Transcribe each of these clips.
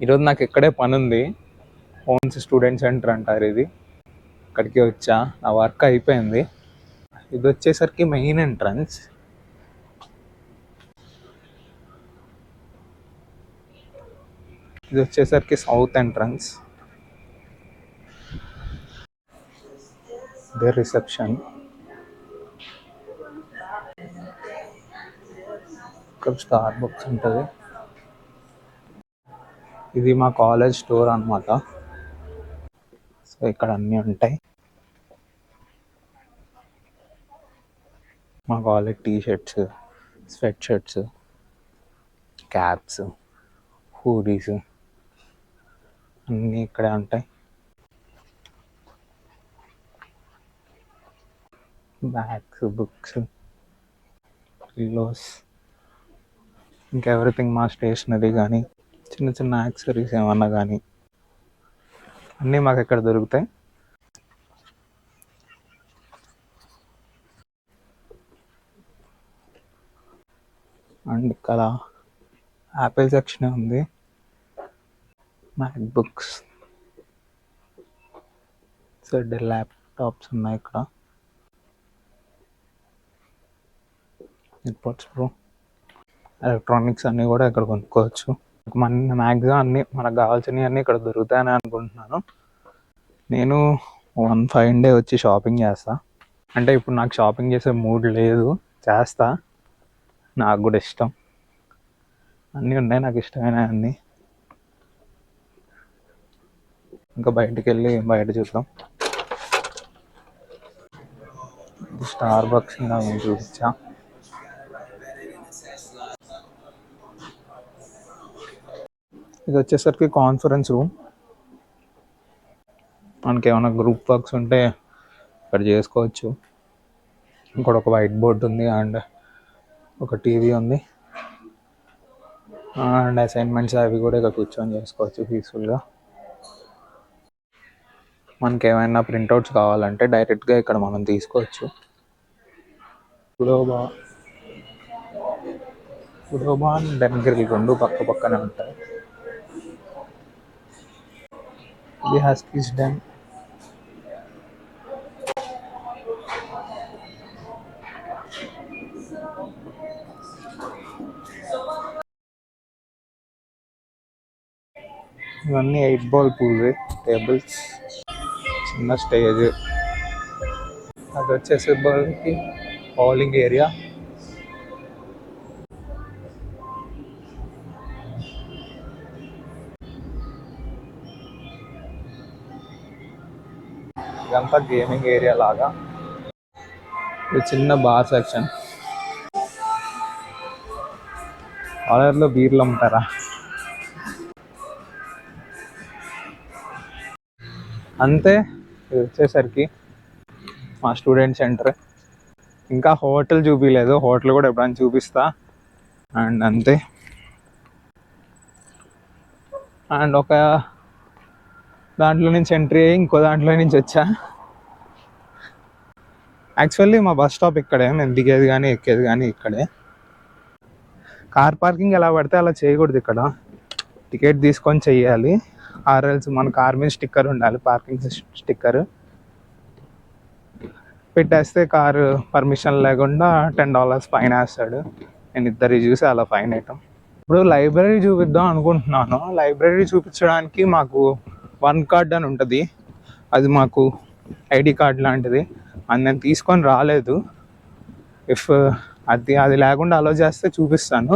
ఈరోజు నాకు ఇక్కడే పని ఉంది. హోమ్స్ స్టూడెంట్ సెంటర్ అంటారు ఇది. ఇక్కడికి వచ్చా, నా వర్క్ అయిపోయింది. ఇది వచ్చేసరికి మెయిన్ ఎంట్రన్స్. ఇది వచ్చేసరికి సౌత్ ఎంట్రన్స్. ఇదే రిసెప్షన్. ఇక్కడ స్టార్ బక్స్ ఉంటుంది. ఇది మా కాలేజ్ స్టోర్ అన్నమాట. సో ఇక్కడ అన్నీ ఉంటాయి. మా college T shirts, sweat shirts, caps, hoodies అన్నీ ఇక్కడే ఉంటాయి. బ్యాగ్స్, బుక్స్, పిల్లోస్, ఇంకా ఎవ్రీథింగ్ మా స్టేషనరీ కానీ చిన్న చిన్న యాక్సెసరీస్ ఏమన్నా కానీ అన్నీ మాకు ఇక్కడ దొరుకుతాయి. అండ్ ఇక్కడ యాపిల్ సెక్షన్ ఉంది. మ్యాక్ బుక్స్, డెల్ ల్యాప్టాప్స్ ఉన్నాయి ఇక్కడ. ఎయిర్పోర్ట్స్ ప్రో, ఎలక్ట్రానిక్స్ అన్నీ కూడా ఇక్కడ కొనుక్కోవచ్చు. మన మ్యాక్సిమం అన్నీ మనకు కావాల్సినవి అన్నీ ఇక్కడ దొరుకుతాయని అనుకుంటున్నాను. నేను 1 డే వచ్చి షాపింగ్ చేస్తా. అంటే ఇప్పుడు నాకు షాపింగ్ చేసే మూడ్ లేదు, చేస్తా. నాకు కూడా ఇష్టం, అన్నీ ఉన్నాయి నాకు ఇష్టమైన అన్నీ. ఇంకా బయటికి వెళ్ళి బయట చూద్దాం. స్టార్ బక్స్ నేను చూపించా. ఇది వచ్చేసరికి కాన్ఫరెన్స్ రూమ్. మనకి ఏమైనా గ్రూప్ వర్క్స్ ఉంటే ఇక్కడ చేసుకోవచ్చు. ఇక్కడ ఒక వైట్ బోర్డ్ ఉంది అండ్ ఒక టీవీ ఉంది. అండ్ అసైన్మెంట్స్ అవి కూడా ఇక్కడ కూర్చొని చేసుకోవచ్చు పీస్ఫుల్గా. మనకి ఏమైనా ప్రింట్అవుట్స్ కావాలంటే డైరెక్ట్గా ఇక్కడ మనం తీసుకోవచ్చు. గుడోబా అండ్ డెన్ గ్రిల్ రెండు పక్క పక్కనే ఉంటాయి. ఇది హస్కీస్ డెన్. ఇవన్నీ 8 బాల్ పూల్ టేబుల్స్, చిన్న స్టేజ్. అది వచ్చేసి బాల్కి బౌలింగ్ ఏరియా. ఇదంతా గేమింగ్ ఏరియా లాగా. ఇది చిన్న బార్ సెక్షన్. ఆర్డర్లో బీర్లు అమ్ముతారా? అంతే. ఇది వచ్చేసరికి మా స్టూడెంట్ సెంటర్. ఇంకా హోటల్ చూపించలేదు, హోటల్ కూడా ఎప్పుడైనా చూపిస్తా. అండ్ అంతే. అండ్ ఒక దాంట్లో నుంచి ఎంట్రీ అయ్యి ఇంకో దాంట్లో నుంచి వచ్చా. యాక్చువల్లీ మా బస్ స్టాప్ ఇక్కడే, నేను దిగేది కానీ ఎక్కేది కానీ ఇక్కడే. కార్ పార్కింగ్ ఎలా పడితే అలా చేయకూడదు ఇక్కడ, టికెట్ తీసుకొని చెయ్యాలి. ఆర్ఎల్స్ మన కార్ మీద స్టిక్కర్ ఉండాలి, పార్కింగ్ స్టిక్కర్ పెట్టేస్తే కారు పర్మిషన్ లేకుండా $10 ఫైన్ వేస్తాడు. నేను ఇద్దరు చూసి అలా ఫైన్ వేయటం. ఇప్పుడు లైబ్రరీ చూపిద్దాం అనుకుంటున్నాను. లైబ్రరీ చూపించడానికి మాకు 1 కార్డ్ అని ఉంటుంది, అది మాకు ఐడి కార్డ్ లాంటిది. అది నేను తీసుకొని రాలేదు. ఇఫ్ అది లేకుండా అలో చేస్తే చూపిస్తాను,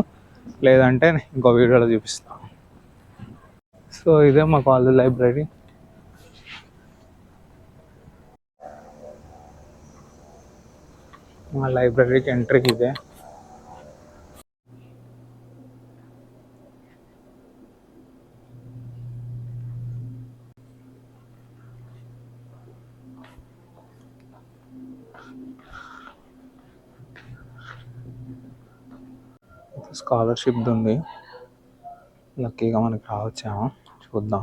లేదంటే ఇంకో వీడియోలో చూపిస్తాను. సో ఇదే మా కాలేజ్ లైబ్రరీ. మా లైబ్రరీకి ఎంట్రీ ఇదే. స్కాలర్షిప్ ఉంది, లక్కీగా మనకి రావచ్చేమో చూద్దాం.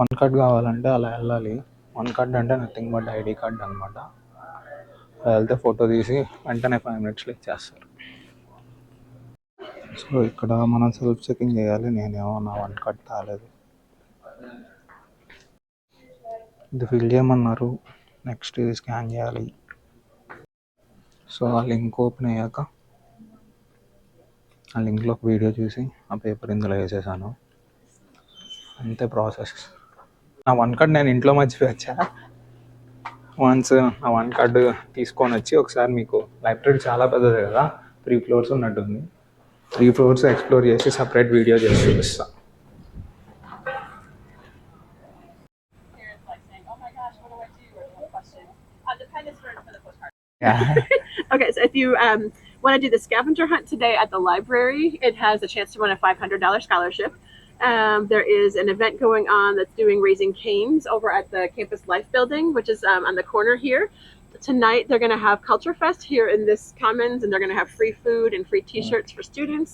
1 కార్డ్ కావాలంటే అలా వెళ్ళాలి. 1 కార్డ్ అంటే నథింగ్ బట్ ఐడి కార్డ్ అనమాట. వెళ్తే ఫోటో తీసి వెంటనే 5 minutesలో ఇచ్చేస్తారు. సో ఇక్కడ మనం సెల్ఫ్ చెకింగ్ చేయాలి. నేనేమో నా వన్ కార్డ్ తాలేదు. ఇది ఫిల్ చేయమన్నారు. నెక్స్ట్ ఇది స్కాన్ చేయాలి. సో ఆ లింక్ ఓపెన్ అయ్యాక ఆ లింక్లోకి వీడియో చూసి ఆ పేపర్ ఇందులో వేసేసాను. అంతే ప్రాసెస్. నా వన్ కార్డ్ నేను ఇంట్లో మర్చిపోయి వచ్చా. వన్స్ నా వన్ కార్డు తీసుకొని వచ్చి ఒకసారి మీకు లైబ్రరీ చాలా పెద్దది కదా, 3 floors ఉన్నట్టుంది. 3 floors ఎక్స్ప్లోర్ చేసి సపరేట్ వీడియో చేసి చూపిస్తాను. Okay, so if you want to do the scavenger hunt today at the library, it has a chance to win a $500 scholarship. There is an event going on that's doing Raising Canes over at the Campus Life building, which is on the corner here. Tonight they're going to have Culture Fest here in this Commons, and they're going to have free food and free t-shirts for students.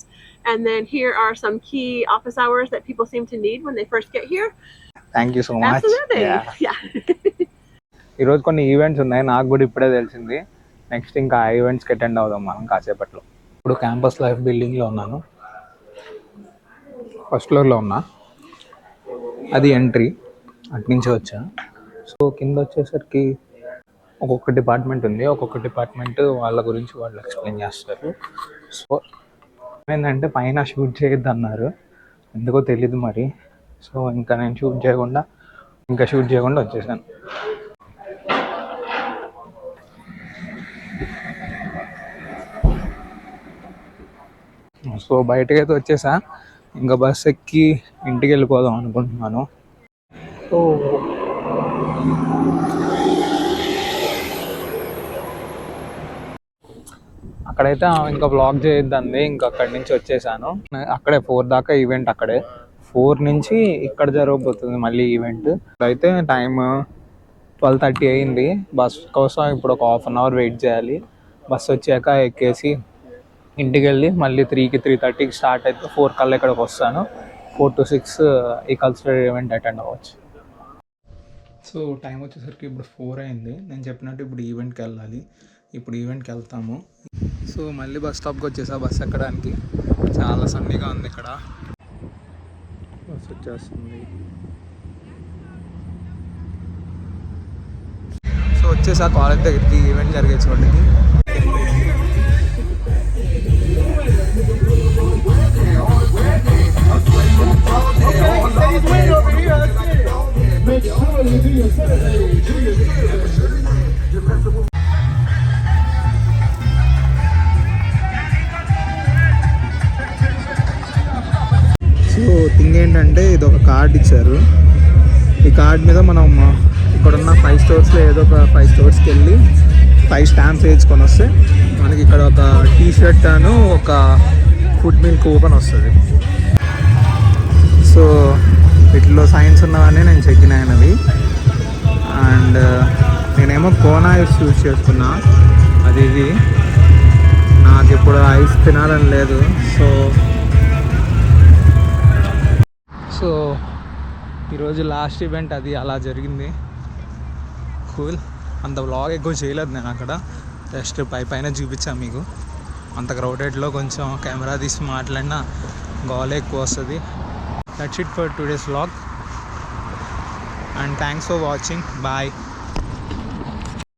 And then here are some key office hours that people seem to need when they first get here. Thank you so much. Absolutely. Yeah. ఈరోజు కొన్ని events ఉన్నాయి, నాకు కూడా ఇప్పుడే తెలిసింది. Next ఇంకా ఆ ఈవెంట్స్కి attend అవుదాం మనం కాసేపట్లో. ఇప్పుడు క్యాంపస్ లైఫ్ బిల్డింగ్లో ఉన్నాను. ఫస్ట్ ఫ్లోర్లో ఉన్నా. అది ఎంట్రీ, అట్నుంచి వచ్చా. సో కింద వచ్చేసరికి ఒక్కొక్క డిపార్ట్మెంట్ ఉంది. ఒక్కొక్క డిపార్ట్మెంట్ వాళ్ళ గురించి వాళ్ళు ఎక్స్ప్లెయిన్ చేస్తారు. సో ఏంటంటే పైన షూట్ చేయొద్దు అన్నారు, ఎందుకో తెలీదు మరి. సో ఇంకా నేను షూట్ చేయకుండా వచ్చేసాను. సో బయటకైతే వచ్చేసా. ఇంకా బస్ ఎక్కి ఇంటికి వెళ్ళిపోదాం అనుకుంటున్నాను. సో అక్కడైతే ఇంకా వ్లాగ్ చేయొద్దండి. ఇంకా అక్కడి నుంచి వచ్చేసాను. అక్కడే 4 దాకా ఈవెంట్. అక్కడే 4 నుంచి ఇక్కడ జరగబోతుంది మళ్ళీ ఈవెంట్. అయితే టైం 12:30 అయింది. బస్ కోసం ఇప్పుడు ఒక 1/2 hour వెయిట్ చేయాలి. బస్ వచ్చాక ఎక్కేసి ఇంటికి వెళ్ళి మళ్ళీ 3:30కి స్టార్ట్ అయితే 4 కల్లా ఇక్కడికి వస్తాను. 4 to 6 ఈ కల్చరల్ ఈవెంట్ అటెండ్ అవ్వచ్చు. సో టైం వచ్చేసరికి ఇప్పుడు 4 అయింది. నేను చెప్పినట్టు ఇప్పుడు ఈవెంట్కి వెళ్ళాలి. ఇప్పుడు ఈవెంట్కి వెళ్తాము. సో మళ్ళీ బస్ స్టాప్కి వచ్చేసా బస్ ఎక్కడానికి. చాలా సన్నీగా ఉంది ఇక్కడ. బస్ వచ్చేస్తుంది. సో వచ్చేసా కాలేజ్ దగ్గరికి, ఈవెంట్ జరిగే చోటికి. సో థింగ్ ఏంటంటే ఇది ఒక కార్డ్ ఇచ్చారు. ఈ కార్డ్ మీద మనం ఇక్కడున్న 5 స్టోర్స్లో ఏదో ఒక 5 స్టోర్స్కి వెళ్ళి 5 స్టాంప్స్ వేయించుకొని వస్తే మనకి ఇక్కడ ఒక టీ-షర్ట్ అను ఒక ఫుడ్ మీల్ కూపన్ వస్తుంది. సో వీటిలో సైన్స్ ఉన్నవన్నీ నేను చెక్ అయినవి. అండ్ నేనేమో కోనా ఐస్ యూజ్ చేస్తున్నా. అది ఇది నాకు ఇప్పుడు ఐస్ తినాలని లేదు. సో ఈరోజు లాస్ట్ ఈవెంట్ అది అలా జరిగింది. కూల్. అంత వ్లాగ్ ఎక్కువ చేయలేదు నేను అక్కడ. జస్ట్ పైన చూపించాను మీకు. అంత క్రౌడెడ్లో కొంచెం కెమెరా తీసి మాట్లాడినా గోలే ఎక్కువ వస్తుంది. That's it for today's vlog and thanks for watching. Bye.